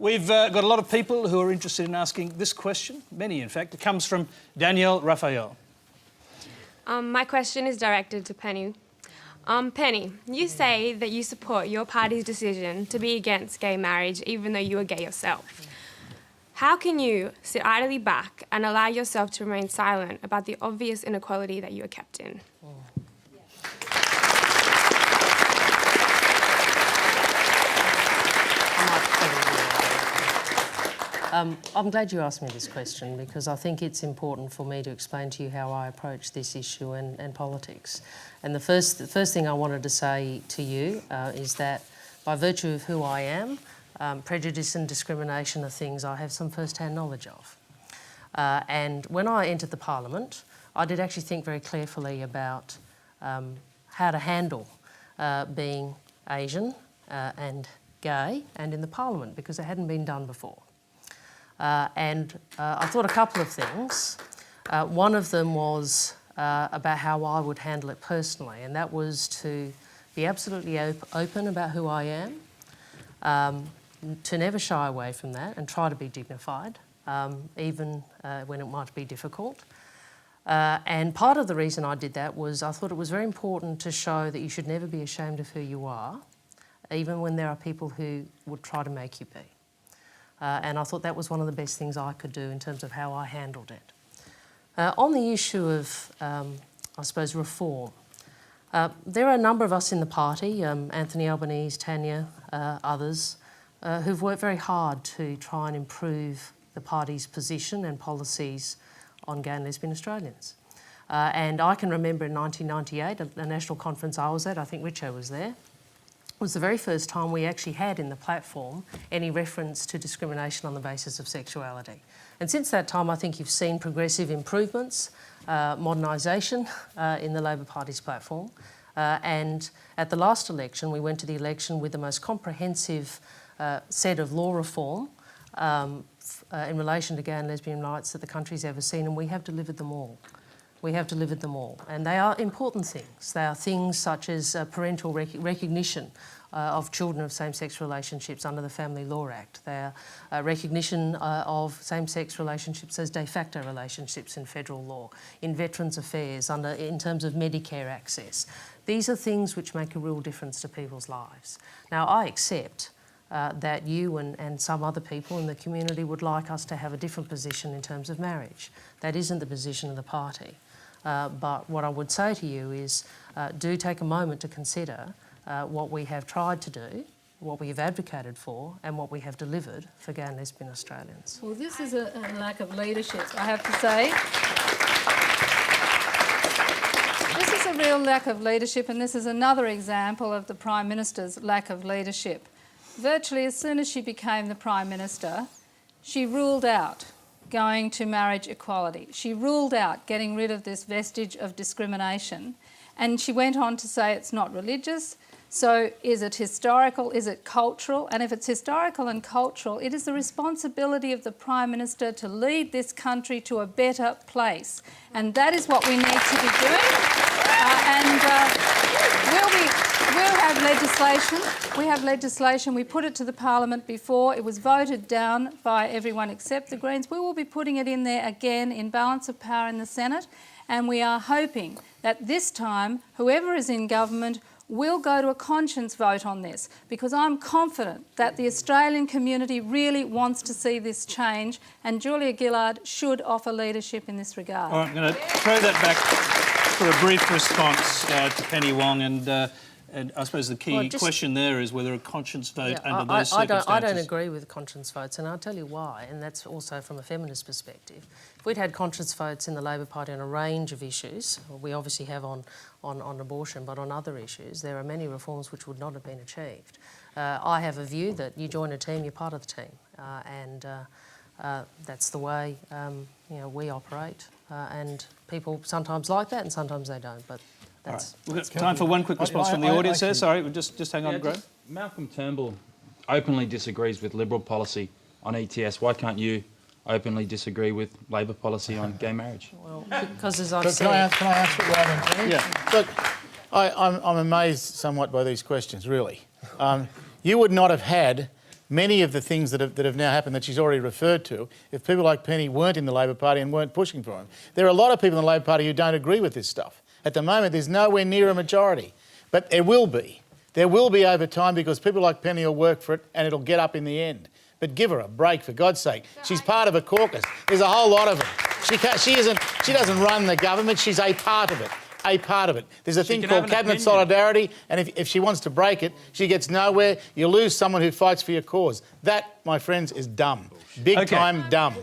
We've got a lot of people who are interested in asking this question, many in fact. It comes from Danielle Raphael. My question is directed to Penny. Penny, you say that you support your party's decision to be against gay marriage even though you are gay yourself. How can you sit idly back and allow yourself to remain silent about the obvious inequality that you are kept in? I'm glad you asked me this question because I think it's important for me to explain to you how I approach this issue and politics. And the first thing I wanted to say to you is that by virtue of who I am, prejudice and discrimination are things I have some first-hand knowledge of. And when I entered the Parliament, I did actually think very carefully about how to handle being Asian and gay and in the Parliament because it hadn't been done before. I thought a couple of things. One of them was about how I would handle it personally, and that was to be absolutely open about who I am, to never shy away from that and try to be dignified, even when it might be difficult. And part of the reason I did that was I thought it was very important to show that you should never be ashamed of who you are, even when there are people who would try to make you be. And I thought that was one of the best things I could do in terms of how I handled it. On the issue of, I suppose, reform, there are a number of us in the party, Anthony Albanese, Tanya, others, who've worked very hard to try and improve the party's position and policies on gay and lesbian Australians. And I can remember in 1998, a national conference I was at, I think Richo was there, was the very first time we actually had in the platform any reference to discrimination on the basis of sexuality. And since that time, I think you've seen progressive improvements, modernisation in the Labor Party's platform. And at the last election, we went to the election with the most comprehensive set of law reform in relation to gay and lesbian rights that the country's ever seen, and we have delivered them all. We have delivered them all. And they are important things. They are things such as parental recognition of children of same-sex relationships under the Family Law Act. They are recognition of same-sex relationships as de facto relationships in federal law, in Veterans Affairs, in terms of Medicare access. These are things which make a real difference to people's lives. Now, I accept that you and some other people in the community would like us to have a different position in terms of marriage. That isn't the position of the party. But what I would say to you is do take a moment to consider what we have tried to do, what we have advocated for, and what we have delivered for gay and lesbian Australians. Well, this is a lack of leadership, I have to say. This is a real lack of leadership, and this is another example of the Prime Minister's lack of leadership. Virtually as soon as she became the Prime Minister, she ruled out going to marriage equality. She ruled out getting rid of this vestige of discrimination, and she went on to say it's not religious. So is it historical? Is it cultural? And if it's historical and cultural, it is the responsibility of the Prime Minister to lead this country to a better place. And that is what we need to be doing. We'll have legislation. We have legislation. We put it to the Parliament before. It was voted down by everyone except the Greens. We will be putting it in there again in balance of power in the Senate. And we are hoping that this time, whoever is in government will go to a conscience vote on this, because I'm confident that the Australian community really wants to see this change, and Julia Gillard should offer leadership in this regard. All right, I'm going to throw that back for a brief response to Penny Wong, and I suppose the key question there is whether a conscience vote under those circumstances... I don't agree with conscience votes, and I'll tell you why, and that's also from a feminist perspective. If we'd had conscience votes in the Labor Party on a range of issues, we obviously have on abortion, but on other issues, there are many reforms which would not have been achieved. I have a view that you join a team, you're part of the team, and that's the way we operate, and people sometimes like that and sometimes they don't, but that's... All right. We've got time for one quick response from the audience there. Sorry, just hang on, Graham. Malcolm Turnbull openly disagrees with Liberal policy on ETS. Why can't you openly disagree with Labor policy on gay marriage? Well, because as I've said... Can I answer it rather than Penny? Yeah. Look, I'm amazed somewhat by these questions, really. You would not have had many of the things that have now happened that she's already referred to, if people like Penny weren't in the Labor Party and weren't pushing for him. There are a lot of people in the Labor Party who don't agree with this stuff. At the moment, there's nowhere near a majority. But there will be. There will be over time, because people like Penny will work for it and it'll get up in the end. But give her a break, for God's sake. She's part of a caucus. There's a whole lot of them. She doesn't run the government. She's a part of it. A part of it. There's a thing called cabinet solidarity, and if she wants to break it, she gets nowhere. You lose someone who fights for your cause. That, my friends, is dumb. Big time dumb.